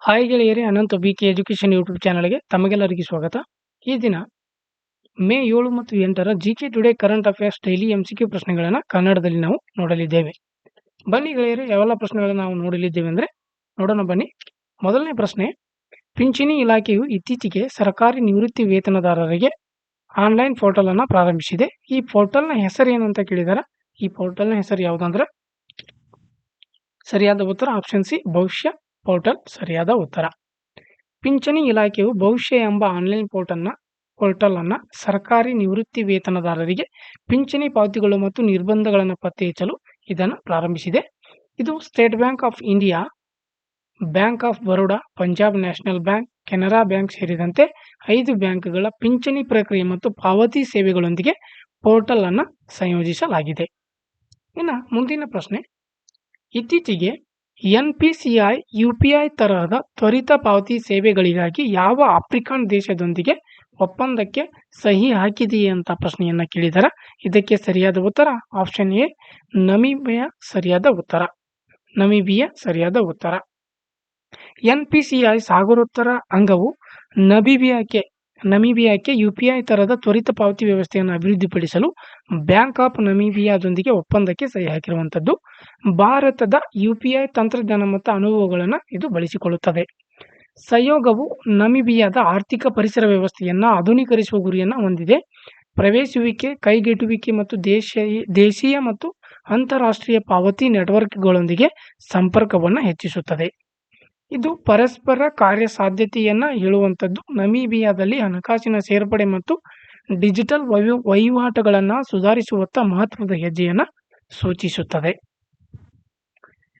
Hi ಗೆಳೆಯರೇ, ಅನಂತ BK education YouTube ಚಾನಲ್‌ಗೆ ತಮಗೆಲ್ಲರಿಗೂ ಸ್ವಾಗತ. ಈ ದಿನ ಮೇ 7 ಮತ್ತು 8ರ GK today current affairs daily MCQ ಪ್ರಶ್ನೆಗಳನ್ನು ಕನ್ನಡದಲ್ಲಿ ನಾವು ನೋಡಲಿದ್ದೇವೆ. ಬನ್ನಿ ಗೆಳೆಯರೇ, ಯಾವೆಲ್ಲ ಪ್ರಶ್ನೆಗಳನ್ನು ನಾವು ನೋಡಲಿದ್ದೇವೆ ಅಂದರೆ ನೋಡೋಣ ಬನ್ನಿ. ಮೊದಲನೇ ಪ್ರಶ್ನೆ, ಪಿಂಚಣಿ ಇಲಾಖೆಯು ಇತ್ತೀಚೆಗೆ ಸರ್ಕಾರಿ ನಿವೃತ್ತಿ ವೇತನದಾರರಿಗೆ ಆನ್‌ಲೈನ್ ಪೋರ್ಟಲ್ ಅನ್ನು ಪ್ರಾರಂಭಿಸಿದೆ. ಈ ಪೋರ್ಟಲ್‌ನ ಹೆಸರು ಏನು ಅಂತ ಕೇಳಿದ್ದಾರೆ. ಈ ಪೋರ್ಟಲ್‌ನ ಹೆಸರು ಯಾವುದಂದ್ರೆ ಸರಿಯಾದ ಉತ್ತರ ಆಪ್ಷನ್ ಸಿ, ಭವಿಷ್ಯ ಪೋರ್ಟಲ್ ಸರಿಯಾದ ಉತ್ತರ. ಪಿಂಚಣಿ ಇಲಾಖೆಯು ಭವಿಷ್ಯ ಎಂಬ ಆನ್ಲೈನ್ ಪೋರ್ಟಲ್ ಅನ್ನು ಸರ್ಕಾರಿ ನಿವೃತ್ತಿ ವೇತನದಾರರಿಗೆ ಪಿಂಚಣಿ ಪಾವತಿಗಳು ಮತ್ತು ನಿರ್ಬಂಧಗಳನ್ನು ಪತ್ತೆ ಹಚ್ಚಲು ಇದನ್ನು ಪ್ರಾರಂಭಿಸಿದೆ. ಇದು state bank of India, bank of Baroda, Punjab national bank, Canara bank ಸೇರಿದಂತೆ 5 ಬ್ಯಾಂಕ್ಗಳ ಪಿಂಚಣಿ ಪ್ರಕ್ರಿಯೆ ಮತ್ತು ಪಾವತಿ ಸೇವೆಗಳೊಂದಿಗೆ ಪೋರ್ಟಲ್ ಅನ್ನು ಸಂಯೋಜಿಸಲಾಗಿದೆ. ಇನ್ನು ಮುಂದಿನ ಪ್ರಶ್ನೆ, ಇತ್ತೀಚೆಗೆ NPCI UPI ತರಹದ ತ್ವರಿತ ಪಾವತಿ ಸೇವೆಗಳಿಗಾಗಿ ಯಾವ ಆಫ್ರಿಕನ್ ದೇಶದೊಂದಿಗೆ ಒಪ್ಪಂದಕ್ಕೆ ಸಹಿ ಹಾಕಿದೆಯೇ ಅಂತ ಪ್ರಶ್ನೆಯನ್ನು ಕೇಳಿದ್ದಾರೆ. ಇದಕ್ಕೆ ಸರಿಯಾದ ಉತ್ತರ ಆಪ್ಷನ್ ಎ, ನಮೀಬಿಯಾ ಸರಿಯಾದ ಉತ್ತರ. ನಮೀಬಿಯಾ ಸರಿಯಾದ ಉತ್ತರ. NPCI ಸಾಗರೋತ್ತರ ಅಂಗವು ನಮೀಬಿಯಾಕ್ಕೆ UPI ತರಹದ ತ್ವರಿತ ಪಾವತಿ ವ್ಯವಸ್ಥೆಯನ್ನು ಅಭಿವೃದ್ಧಿಪಡಿಸಲು ಬ್ಯಾಂಕ್ ಆಫ್ ನಮೀಬಿಯಾದೊಂದಿಗೆ ಒಪ್ಪಂದಕ್ಕೆ ಸಹಿ ಹಾಕಿರುವಂಥದ್ದು. ಭಾರತದ UPI ತಂತ್ರಜ್ಞಾನ ಮತ್ತು ಅನುಭವಗಳನ್ನು ಇದು ಬಳಸಿಕೊಳ್ಳುತ್ತದೆ. ಸಹಯೋಗವು ನಮೀಬಿಯಾದ ಆರ್ಥಿಕ ಪರಿಸರ ವ್ಯವಸ್ಥೆಯನ್ನು ಆಧುನೀಕರಿಸುವ ಗುರಿಯನ್ನು ಹೊಂದಿದೆ. ಪ್ರವೇಶಿಸುವಿಕೆ, ಕೈಗೆಟುಕುವಿಕೆ ಮತ್ತು ದೇಶೀಯ ಮತ್ತು ಅಂತಾರಾಷ್ಟ್ರೀಯ ಪಾವತಿ ನೆಟ್ವರ್ಕ್ಗಳೊಂದಿಗೆ ಸಂಪರ್ಕವನ್ನು ಹೆಚ್ಚಿಸುತ್ತದೆ. ಇದು ಪರಸ್ಪರ ಕಾರ್ಯಸಾಧ್ಯತೆಯನ್ನು ಹೇಳುವಂಥದ್ದು. ನಮೀಬಿಯಾದಲ್ಲಿ ಹಣಕಾಸಿನ ಸೇರ್ಪಡೆ ಮತ್ತು ಡಿಜಿಟಲ್ ವಹಿವಾಟುಗಳನ್ನು ಸುಧಾರಿಸುವತ್ತ ಮಹತ್ವದ ಹೆಜ್ಜೆಯನ್ನು ಸೂಚಿಸುತ್ತದೆ.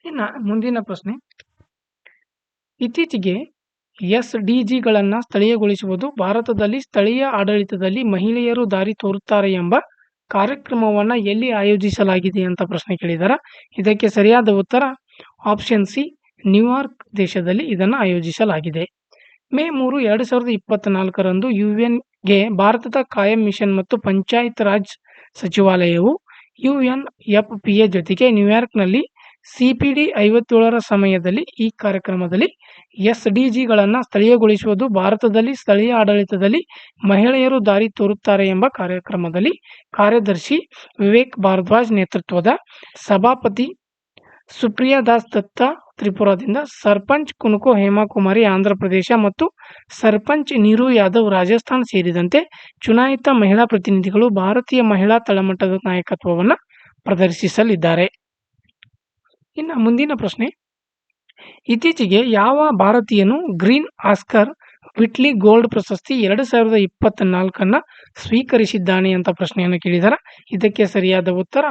ಇನ್ನು ಮುಂದಿನ ಪ್ರಶ್ನೆ, ಇತ್ತೀಚೆಗೆ SDGಗಳನ್ನು ಸ್ಥಳೀಯಗೊಳಿಸುವುದು ಭಾರತದಲ್ಲಿ ಸ್ಥಳೀಯ ಆಡಳಿತದಲ್ಲಿ ಮಹಿಳೆಯರು ದಾರಿ ತೋರುತ್ತಾರೆ ಎಂಬ ಕಾರ್ಯಕ್ರಮವನ್ನು ಎಲ್ಲಿ ಆಯೋಜಿಸಲಾಗಿದೆ ಅಂತ ಪ್ರಶ್ನೆ ಕೇಳಿದ್ದಾರೆ. ಇದಕ್ಕೆ ಸರಿಯಾದ ಉತ್ತರ ಆಪ್ಷನ್ ಸಿ, ನ್ಯೂಯಾರ್ಕ್ ದೇಶದಲ್ಲಿ ಇದನ್ನು ಆಯೋಜಿಸಲಾಗಿದೆ. ಮೇ 3, 2024ರಂದು UNಗೆ ಭಾರತದ ಕಾಯಂ ಮಿಷನ್ ಮತ್ತು ಪಂಚಾಯತ್ ರಾಜ್ ಸಚಿವಾಲಯವು UNFPA ಜೊತೆಗೆ ನ್ಯೂಯಾರ್ಕ್ನಲ್ಲಿ CPD 57ರ ಸಮಯದಲ್ಲಿ ಈ ಕಾರ್ಯಕ್ರಮದಲ್ಲಿ SDGಗಳನ್ನು ಸ್ಥಳೀಯಗೊಳಿಸುವುದು ಭಾರತದಲ್ಲಿ ಸ್ಥಳೀಯ ಆಡಳಿತದಲ್ಲಿ ಮಹಿಳೆಯರು ದಾರಿ ತೋರುತ್ತಾರೆ ಎಂಬ ಕಾರ್ಯಕ್ರಮದಲ್ಲಿ ಕಾರ್ಯದರ್ಶಿ ವಿವೇಕ್ ಭಾರದ್ವಾಜ್ ನೇತೃತ್ವದ ಸಭಾಪತಿ ಸುಪ್ರಿಯಾ ದಾಸ್ ದತ್ತಾ ತ್ರಿಪುರಾದಿಂದ, ಸರ್ಪಂಚ್ ಕುನುಕೋ ಹೇಮಾಕುಮಾರಿ ಆಂಧ್ರಪ್ರದೇಶ ಮತ್ತು ಸರ್ಪಂಚ್ ನೀರು ಯಾದವ್ ರಾಜಸ್ಥಾನ್ ಸೇರಿದಂತೆ ಚುನಾಯಿತ ಮಹಿಳಾ ಪ್ರತಿನಿಧಿಗಳು ಭಾರತೀಯ ಮಹಿಳಾ ತಳಮಟ್ಟದ ನಾಯಕತ್ವವನ್ನು ಪ್ರದರ್ಶಿಸಲಿದ್ದಾರೆ. ಇನ್ನು ಮುಂದಿನ ಪ್ರಶ್ನೆ, ಇತ್ತೀಚೆಗೆ ಯಾವ ಭಾರತೀಯನು ಗ್ರೀನ್ ಆಸ್ಕರ್ ವಿಟ್ಲಿ ಗೋಲ್ಡ್ ಪ್ರಶಸ್ತಿ 2024 ಸ್ವೀಕರಿಸಿದ್ದಾನೆ ಅಂತ ಪ್ರಶ್ನೆಯನ್ನು ಕೇಳಿದ್ದಾರೆ. ಇದಕ್ಕೆ ಸರಿಯಾದ ಉತ್ತರ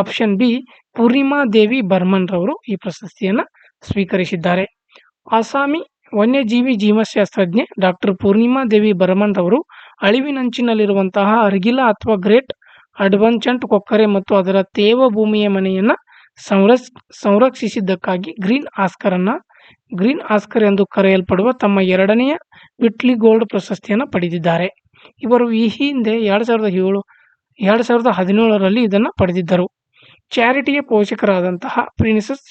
ಆಪ್ಷನ್ ಬಿ, ಪೂರ್ಣಿಮಾ ದೇವಿ ಬರ್ಮನ್ ರವರು ಈ ಪ್ರಶಸ್ತಿಯನ್ನು ಸ್ವೀಕರಿಸಿದ್ದಾರೆ. ಅಸ್ಸಾಮಿ ವನ್ಯಜೀವಿ ಜೀವಶಾಸ್ತ್ರಜ್ಞೆ ಡಾಕ್ಟರ್ ಪೂರ್ಣಿಮಾ ದೇವಿ ಬರ್ಮನ್ ರವರು ಅಳಿವಿನಂಚಿನಲ್ಲಿರುವಂತಹ ಅರ್ಗಿಲ ಅಥವಾ ಗ್ರೇಟ್ ಅಡ್ವಂಚಂಟ್ ಕೊಕ್ಕರೆ ಮತ್ತು ಅದರ ತೇವ ಭೂಮಿಯ ಮನೆಯನ್ನು ಸಂರಕ್ಷಿಸಿದ್ದಕ್ಕಾಗಿ ಗ್ರೀನ್ ಆಸ್ಕರ್ ಎಂದು ಕರೆಯಲ್ಪಡುವ ತಮ್ಮ 2ನೇ ವಿಟ್ಲಿ ಗೋಲ್ಡ್ ಪ್ರಶಸ್ತಿಯನ್ನು ಪಡೆದಿದ್ದಾರೆ. ಇವರು ಈ ಹಿಂದೆ 2017ರಲ್ಲಿ ಇದನ್ನು ಪಡೆದಿದ್ದರು. ಚಾರಿಟಿಯ ಪೋಷಕರಾದಂತಹ ಪ್ರಿನ್ಸೆಸ್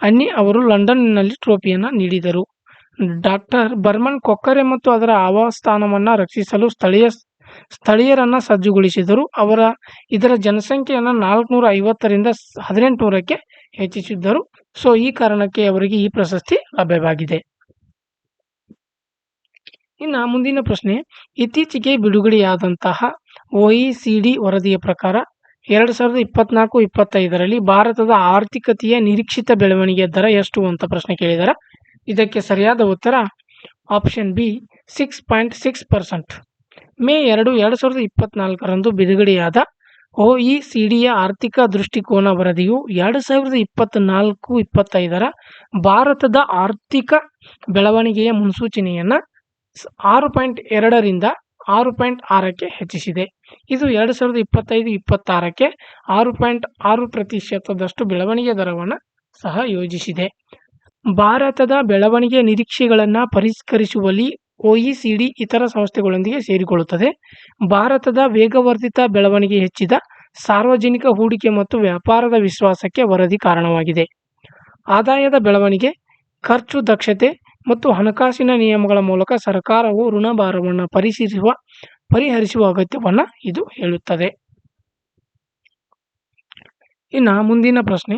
ಅನ್ನಿ ಅವರು ಲಂಡನ್ನಲ್ಲಿ ಟ್ರೋಫಿಯನ್ನು ನೀಡಿದರು. ಡಾಕ್ಟರ್ ಬರ್ಮನ್ ಕೊಕ್ಕರೆ ಮತ್ತು ಅದರ ಆವಾಸಸ್ಥಾನವನ್ನು ರಕ್ಷಿಸಲು ಸ್ಥಳೀಯರನ್ನು ಸಜ್ಜುಗೊಳಿಸಿದರು. ಇದರ ಜನಸಂಖ್ಯೆಯನ್ನು 450ರಿಂದ 1800ಕ್ಕೆ ಹೆಚ್ಚಿಸಿದ್ದರು. ಸೊ ಈ ಕಾರಣಕ್ಕೆ ಅವರಿಗೆ ಈ ಪ್ರಶಸ್ತಿ ಲಭ್ಯವಾಗಿದೆ. ಇನ್ನು ಮುಂದಿನ ಪ್ರಶ್ನೆ, ಇತ್ತೀಚೆಗೆ ಬಿಡುಗಡೆಯಾದಂತಹ OECD ವರದಿಯ ಪ್ರಕಾರ 2024-25ರಲ್ಲಿ ಭಾರತದ ಆರ್ಥಿಕತೆಯ ನಿರೀಕ್ಷಿತ ಬೆಳವಣಿಗೆ ದರ ಎಷ್ಟು ಅಂತ ಪ್ರಶ್ನೆ ಕೇಳಿದ್ದಾರೆ. ಇದಕ್ಕೆ ಸರಿಯಾದ ಉತ್ತರ ಆಪ್ಷನ್ ಬಿ, 6.6%. ಮೇ 2, 2024ರಂದು ಬಿಡುಗಡೆಯಾದ OECDಯ ಆರ್ಥಿಕ ದೃಷ್ಟಿಕೋನ ವರದಿಯು 2024-25ರ ಭಾರತದ ಆರ್ಥಿಕ ಬೆಳವಣಿಗೆಯ ಮುನ್ಸೂಚನೆಯನ್ನು 6.2ರಿಂದ 6.6ಕ್ಕೆ ಹೆಚ್ಚಿಸಿದೆ. ಇದು 2025-26ಕ್ಕೆ 6.6% ಬೆಳವಣಿಗೆ ದರವನ್ನು ಸಹ ಯೋಜಿಸಿದೆ. ಭಾರತದ ಬೆಳವಣಿಗೆ ನಿರೀಕ್ಷೆಗಳನ್ನು ಪರಿಷ್ಕರಿಸುವಲ್ಲಿ OECD ಇತರ ಸಂಸ್ಥೆಗಳೊಂದಿಗೆ ಸೇರಿಕೊಳ್ಳುತ್ತದೆ. ಭಾರತದ ವೇಗವರ್ಧಿತ ಬೆಳವಣಿಗೆ ಹೆಚ್ಚಿದ ಸಾರ್ವಜನಿಕ ಹೂಡಿಕೆ ಮತ್ತು ವ್ಯಾಪಾರದ ವಿಶ್ವಾಸಕ್ಕೆ ವರದಿ ಕಾರಣವಾಗಿದೆ. ಆದಾಯದ ಬೆಳವಣಿಗೆ, ಖರ್ಚು ದಕ್ಷತೆ ಮತ್ತು ಹಣಕಾಸಿನ ನಿಯಮಗಳ ಮೂಲಕ ಸರ್ಕಾರವು ಋಣಭಾರವನ್ನು ಪರಿಹರಿಸುವ ಅಗತ್ಯವನ್ನು ಇದು ಹೇಳುತ್ತದೆ. ಇನ್ನು ಮುಂದಿನ ಪ್ರಶ್ನೆ,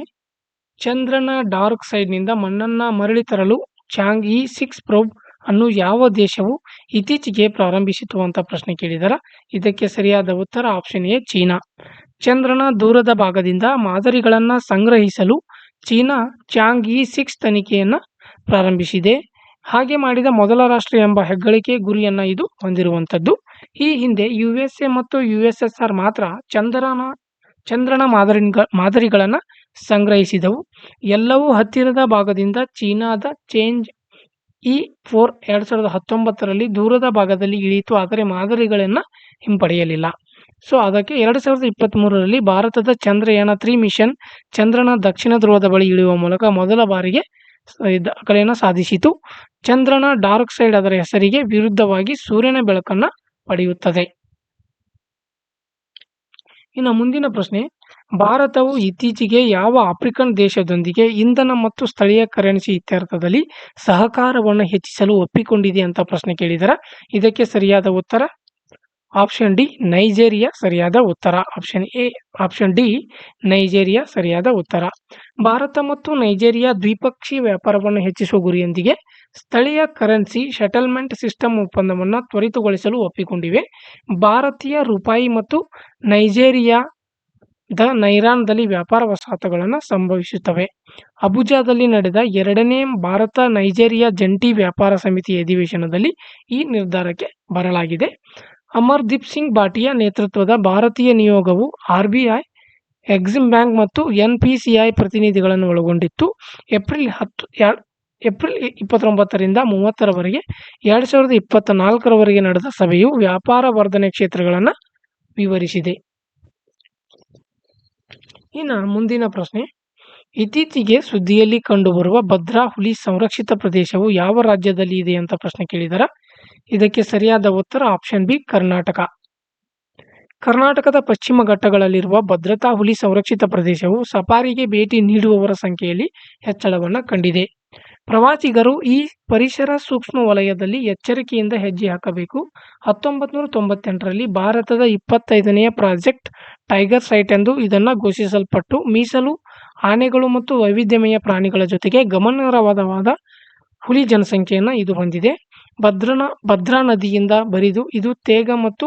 ಚಂದ್ರನ ಡಾರ್ಕ್ ಸೈಡ್ನಿಂದ ಮಣ್ಣನ್ನು ಮರಳಿ ತರಲು ಚಾಂಗ್-ಇ-6 ಪ್ರೋಬ್ ಅನ್ನು ಯಾವ ದೇಶವು ಇತ್ತೀಚೆಗೆ ಪ್ರಾರಂಭಿಸಿತು ಅಂತ ಪ್ರಶ್ನೆ ಕೇಳಿದಾರೆ. ಇದಕ್ಕೆ ಸರಿಯಾದ ಉತ್ತರ ಆಪ್ಷನ್ ಎ, ಚೀನಾ. ಚಂದ್ರನ ದೂರದ ಭಾಗದಿಂದ ಮಾದರಿಗಳನ್ನು ಸಂಗ್ರಹಿಸಲು ಚೀನಾ ಚಾಂಗ್-ಇ-6 ತನಿಖೆಯನ್ನು ಪ್ರಾರಂಭಿಸಿದೆ. ಹಾಗೆ ಮಾಡಿದ ಮೊದಲ ರಾಷ್ಟ್ರ ಎಂಬ ಹೆಗ್ಗಳಿಕೆ ಗುರಿಯನ್ನು ಇದು ಹೊಂದಿರುವಂಥದ್ದು. ಈ ಹಿಂದೆ USA ಮತ್ತು USSR ಮಾತ್ರ ಚಂದ್ರನ ಮಾದರಿಗಳನ್ನು ಸಂಗ್ರಹಿಸಿದವು. ಎಲ್ಲವೂ ಹತ್ತಿರದ ಭಾಗದಿಂದ ಚೀನಾದ ಚೇಂಜ್-ಇ-4 2019ರಲ್ಲಿ ದೂರದ ಭಾಗದಲ್ಲಿ ಇಳಿಯಿತು, ಆದರೆ ಮಾದರಿಗಳನ್ನು ಹಿಂಪಡೆಯಲಿಲ್ಲ. ಸೊ ಅದಕ್ಕೆ 2023ರಲ್ಲಿ ಭಾರತದ ಚಂದ್ರಯಾನ 3 ಮಿಷನ್ ಚಂದ್ರನ ದಕ್ಷಿಣ ಧ್ರುವದ ಬಳಿ ಇಳಿಯುವ ಮೂಲಕ ಮೊದಲ ಬಾರಿಗೆ ದಾಖಲೆಯನ್ನು ಸಾಧಿಸಿತು. ಚಂದ್ರನ ಡಾರ್ಕ್ ಸೈಡ್ ಅದರ ಹೆಸರಿಗೆ ವಿರುದ್ಧವಾಗಿ ಸೂರ್ಯನ ಬೆಳಕನ್ನು ಪಡೆಯುತ್ತದೆ. ಇನ್ನು ಮುಂದಿನ ಪ್ರಶ್ನೆ, ಭಾರತವು ಇತ್ತೀಚೆಗೆ ಯಾವ ಆಫ್ರಿಕನ್ ದೇಶದೊಂದಿಗೆ ಇಂಧನ ಮತ್ತು ಸ್ಥಳೀಯ ಕರೆನ್ಸಿ ಇತ್ಯರ್ಥದಲ್ಲಿ ಸಹಕಾರವನ್ನು ಹೆಚ್ಚಿಸಲು ಒಪ್ಪಿಕೊಂಡಿದೆ ಅಂತ ಪ್ರಶ್ನೆ ಕೇಳಿದ್ದಾರೆ. ಇದಕ್ಕೆ ಸರಿಯಾದ ಉತ್ತರ ಆಪ್ಷನ್ ಡಿ, ನೈಜೀರಿಯಾ ಸರಿಯಾದ ಉತ್ತರ. ಆಪ್ಷನ್ ಡಿ, ನೈಜೀರಿಯಾ ಸರಿಯಾದ ಉತ್ತರ. ಭಾರತ ಮತ್ತು ನೈಜೀರಿಯಾ ದ್ವಿಪಕ್ಷೀಯ ವ್ಯಾಪಾರವನ್ನು ಹೆಚ್ಚಿಸುವ ಗುರಿಯೊಂದಿಗೆ ಸ್ಥಳೀಯ ಕರೆನ್ಸಿ ಸೆಟಲ್ಮೆಂಟ್ ಸಿಸ್ಟಮ್ ಒಪ್ಪಂದವನ್ನು ತ್ವರಿತಗೊಳಿಸಲು ಒಪ್ಪಿಕೊಂಡಿವೆ. ಭಾರತೀಯ ರೂಪಾಯಿ ಮತ್ತು ನೈಜೀರಿಯಾದ ನೈರಾನ್ದಲ್ಲಿ ವ್ಯಾಪಾರ ವಸಾಹತುಗಳನ್ನು ಸಂಭವಿಸುತ್ತವೆ. ಅಬುಜಾದಲ್ಲಿ ನಡೆದ 2ನೇ ಭಾರತ ನೈಜೀರಿಯಾ ಜಂಟಿ ವ್ಯಾಪಾರ ಸಮಿತಿ ಅಧಿವೇಶನದಲ್ಲಿ ಈ ನಿರ್ಧಾರಕ್ಕೆ ಬರಲಾಗಿದೆ. ಅಮರ್ದೀಪ್ ಸಿಂಗ್ ಭಾಟಿಯಾ ನೇತೃತ್ವದ ಭಾರತೀಯ ನಿಯೋಗವು RBI, ಎಕ್ಸಿಮ್ ಬ್ಯಾಂಕ್ ಮತ್ತು NPCI ಪ್ರತಿನಿಧಿಗಳನ್ನು ಒಳಗೊಂಡಿತ್ತು. ಏಪ್ರಿಲ್ 29ರಿಂದ 30ರವರೆಗೆ 2024ರವರೆಗೆ ನಡೆದ ಸಭೆಯು ವ್ಯಾಪಾರ ವರ್ಧನೆ ಕ್ಷೇತ್ರಗಳನ್ನು ವಿವರಿಸಿದೆ. ಇನ್ನು ಮುಂದಿನ ಪ್ರಶ್ನೆ, ಇತ್ತೀಚೆಗೆ ಸುದ್ದಿಯಲ್ಲಿ ಕಂಡುಬರುವ ಭದ್ರಾ ಹುಲಿ ಸಂರಕ್ಷಿತ ಪ್ರದೇಶವು ಯಾವ ರಾಜ್ಯದಲ್ಲಿ ಇದೆ ಅಂತ ಪ್ರಶ್ನೆ ಕೇಳಿದ್ದಾರೆ. ಇದಕ್ಕೆ ಸರಿಯಾದ ಉತ್ತರ ಆಪ್ಷನ್ ಬಿ, ಕರ್ನಾಟಕ. ಕರ್ನಾಟಕದ ಪಶ್ಚಿಮ ಘಟ್ಟಗಳಲ್ಲಿರುವ ಭದ್ರಾ ಹುಲಿ ಸಂರಕ್ಷಿತ ಪ್ರದೇಶವು ಸಫಾರಿಗೆ ಭೇಟಿ ನೀಡುವವರ ಸಂಖ್ಯೆಯಲ್ಲಿ ಹೆಚ್ಚಳವನ್ನು ಕಂಡಿದೆ. ಪ್ರವಾಸಿಗರು ಈ ಪರಿಸರ ಸೂಕ್ಷ್ಮ ವಲಯದಲ್ಲಿ ಎಚ್ಚರಿಕೆಯಿಂದ ಹೆಜ್ಜೆ ಹಾಕಬೇಕು. 1998ರಲ್ಲಿ ಭಾರತದ 25ನೇ ಪ್ರಾಜೆಕ್ಟ್ ಟೈಗರ್ ಸೈಟ್ ಎಂದು ಇದನ್ನು ಘೋಷಿಸಲ್ಪಟ್ಟು ಮೀಸಲು ಆನೆಗಳು ಮತ್ತು ವೈವಿಧ್ಯಮಯ ಪ್ರಾಣಿಗಳ ಜೊತೆಗೆ ಗಮನಾರ್ಹವಾದ ಹುಲಿ ಜನಸಂಖ್ಯೆಯನ್ನು ಇದು ಹೊಂದಿದೆ. ಭದ್ರಾ ನದಿಯಿಂದ ಬರಿದು ಇದು ತೇಗ ಮತ್ತು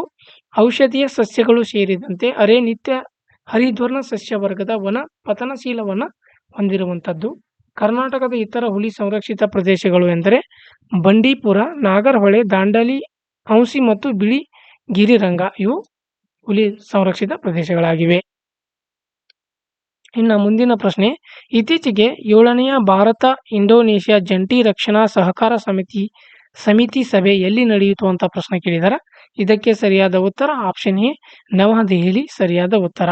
ಔಷಧೀಯ ಸಸ್ಯಗಳು ಸೇರಿದಂತೆ ನಿತ್ಯ ಹರಿದ್ವರ್ಣ ಸಸ್ಯವರ್ಗದ ವನ ಪತನಶೀಲವನ್ನು ಹೊಂದಿರುವಂಥದ್ದು. ಕರ್ನಾಟಕದ ಇತರ ಹುಲಿ ಸಂರಕ್ಷಿತ ಪ್ರದೇಶಗಳು ಎಂದರೆ ಬಂಡೀಪುರ, ನಾಗರಹೊಳೆ, ದಾಂಡೇಲಿ, ಔಸಿ ಮತ್ತು ಬಿಳಿ ಗಿರಿರಂಗ. ಇವು ಹುಲಿ ಸಂರಕ್ಷಿತ ಪ್ರದೇಶಗಳಾಗಿವೆ. ಇನ್ನು ಮುಂದಿನ ಪ್ರಶ್ನೆ, ಇತ್ತೀಚೆಗೆ 7ನೇ ಭಾರತ ಇಂಡೋನೇಷ್ಯಾ ಜಂಟಿ ರಕ್ಷಣಾ ಸಹಕಾರ ಸಮಿತಿ ಸಭೆ ಎಲ್ಲಿ ನಡೆಯಿತು ಅಂತ ಪ್ರಶ್ನೆ ಕೇಳಿದ್ದಾರೆ. ಇದಕ್ಕೆ ಸರಿಯಾದ ಉತ್ತರ ಆಪ್ಷನ್ ಎ, ನವದೆಹಲಿ ಸರಿಯಾದ ಉತ್ತರ.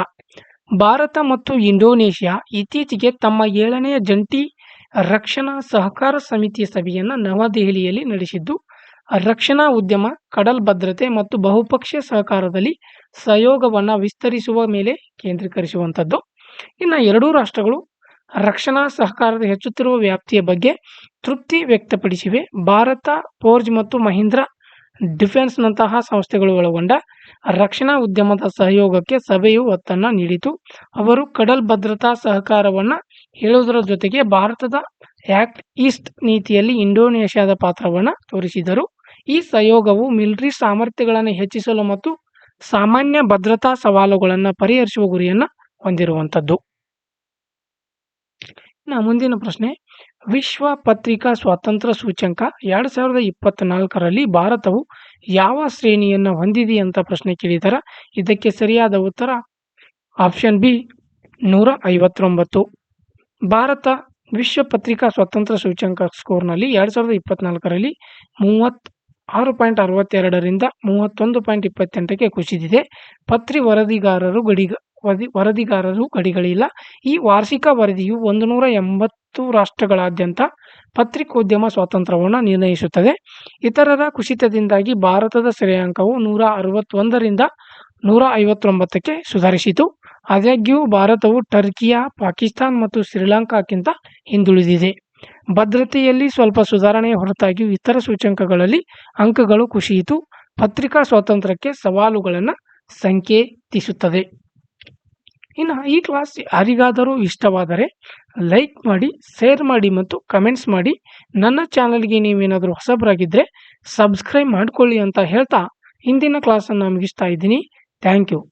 ಭಾರತ ಮತ್ತು ಇಂಡೋನೇಷ್ಯಾ ಇತ್ತೀಚೆಗೆ ತಮ್ಮ 7ನೇ ಜಂಟಿ ರಕ್ಷಣಾ ಸಹಕಾರ ಸಮಿತಿಯ ಸಭೆಯನ್ನು ನವದೆಹಲಿಯಲ್ಲಿ ನಡೆಸಿದ್ದು, ರಕ್ಷಣಾ ಉದ್ಯಮ, ಕಡಲ್ ಭದ್ರತೆ ಮತ್ತು ಬಹುಪಕ್ಷೀಯ ಸಹಕಾರದಲ್ಲಿ ಸಹಯೋಗವನ್ನು ವಿಸ್ತರಿಸುವ ಮೇಲೆ ಕೇಂದ್ರೀಕರಿಸುವಂಥದ್ದು. ಇನ್ನು ಎರಡೂ ರಾಷ್ಟ್ರಗಳು ರಕ್ಷಣಾ ಸಹಕಾರದ ಹೆಚ್ಚುತ್ತಿರುವ ವ್ಯಾಪ್ತಿಯ ಬಗ್ಗೆ ತೃಪ್ತಿ ವ್ಯಕ್ತಪಡಿಸಿವೆ. ಭಾರತ ಫೋರ್ಜ್ ಮತ್ತು ಮಹೀಂದ್ರಾ ಡಿಫೆನ್ಸ್ನಂತಹ ಸಂಸ್ಥೆಗಳು ಒಳಗೊಂಡ ರಕ್ಷಣಾ ಉದ್ಯಮದ ಸಹಯೋಗಕ್ಕೆ ಸಭೆಯು ಒತ್ತನ್ನು ನೀಡಿತು. ಅವರು ಕಡಲ್ ಭದ್ರತಾ ಸಹಕಾರವನ್ನು ಹೇಳುವುದರ ಜೊತೆಗೆ ಭಾರತದ ಆಕ್ಟ್ ಈಸ್ಟ್ ನೀತಿಯಲ್ಲಿ ಇಂಡೋನೇಷ್ಯಾದ ಪಾತ್ರವನ್ನು ತೋರಿಸಿದರು. ಈ ಸಹಯೋಗವು ಮಿಲಿಟರಿ ಸಾಮರ್ಥ್ಯಗಳನ್ನು ಹೆಚ್ಚಿಸಲು ಮತ್ತು ಸಾಮಾನ್ಯ ಭದ್ರತಾ ಸವಾಲುಗಳನ್ನು ಪರಿಹರಿಸುವ ಗುರಿಯನ್ನು ಹೊಂದಿರುವಂಥದ್ದು. ಮುಂದಿನ ಪ್ರಶ್ನೆ, ವಿಶ್ವ ಪತ್ರಿಕಾ ಸ್ವಾತಂತ್ರ್ಯ ಸೂಚ್ಯಂಕ 2024ರಲ್ಲಿ ಭಾರತವು ಯಾವ ಶ್ರೇಣಿಯನ್ನು ಹೊಂದಿದೆ ಅಂತ ಪ್ರಶ್ನೆ ಕೇಳಿದ್ದಾರೆ. ಇದಕ್ಕೆ ಸರಿಯಾದ ಉತ್ತರ ಆಪ್ಷನ್ ಬಿ, 159. ಭಾರತ ವಿಶ್ವ ಪತ್ರಿಕಾ ಸ್ವಾತಂತ್ರ್ಯ ಸೂಚ್ಯಂಕ ಸ್ಕೋರ್ನಲ್ಲಿ 2024ರಲ್ಲಿ 36.62ರಿಂದ 31.28ಕ್ಕೆ ಕುಸಿದಿದೆ. ವರದಿಗಾರರು ಗಡಿಗಳಿಲ್ಲ. ಈ ವಾರ್ಷಿಕ ವರದಿಯು 180 ರಾಷ್ಟ್ರಗಳಾದ್ಯಂತ ಪತ್ರಿಕೋದ್ಯಮ ಸ್ವಾತಂತ್ರ್ಯವನ್ನು ನಿರ್ಣಯಿಸುತ್ತದೆ. ಇತರರ ಕುಸಿತದಿಂದಾಗಿ ಭಾರತದ ಶ್ರೇಯಾಂಕವು 161ರಿಂದ 159ಕ್ಕೆ ಸುಧಾರಿಸಿತು. ಆದಾಗ್ಯೂ ಭಾರತವು ಟರ್ಕಿಯ, ಪಾಕಿಸ್ತಾನ ಮತ್ತು ಶ್ರೀಲಂಕಾಕ್ಕಿಂತ ಹಿಂದುಳಿದಿದೆ. ಭದ್ರತೆಯಲ್ಲಿ ಸ್ವಲ್ಪ ಸುಧಾರಣೆಯ ಹೊರತಾಗಿಯೂ ಇತರ ಸೂಚ್ಯಂಕಗಳಲ್ಲಿ ಅಂಕಗಳು ಕುಸಿಯಿತು. ಪತ್ರಿಕಾ ಸ್ವಾತಂತ್ರ್ಯಕ್ಕೆ ಸವಾಲುಗಳನ್ನು ಸಂಕೇತಿಸುತ್ತದೆ. ಇನ್ನು ಈ ಕ್ಲಾಸ್ ಯಾರಿಗಾದರೂ ಇಷ್ಟವಾದರೆ ಲೈಕ್ ಮಾಡಿ, ಶೇರ್ ಮಾಡಿ ಮತ್ತು ಕಮೆಂಟ್ಸ್ ಮಾಡಿ. ನನ್ನ ಚಾನಲ್ಗೆ ನೀವೇನಾದರೂ ಹೊಸಬರಾಗಿದ್ದರೆ ಸಬ್ಸ್ಕ್ರೈಬ್ ಮಾಡಿಕೊಳ್ಳಿ ಅಂತ ಹೇಳ್ತಾ ಇಂದಿನ ಕ್ಲಾಸನ್ನು ಮುಗಿಸ್ತಾ ಇದ್ದೀನಿ. Thank you.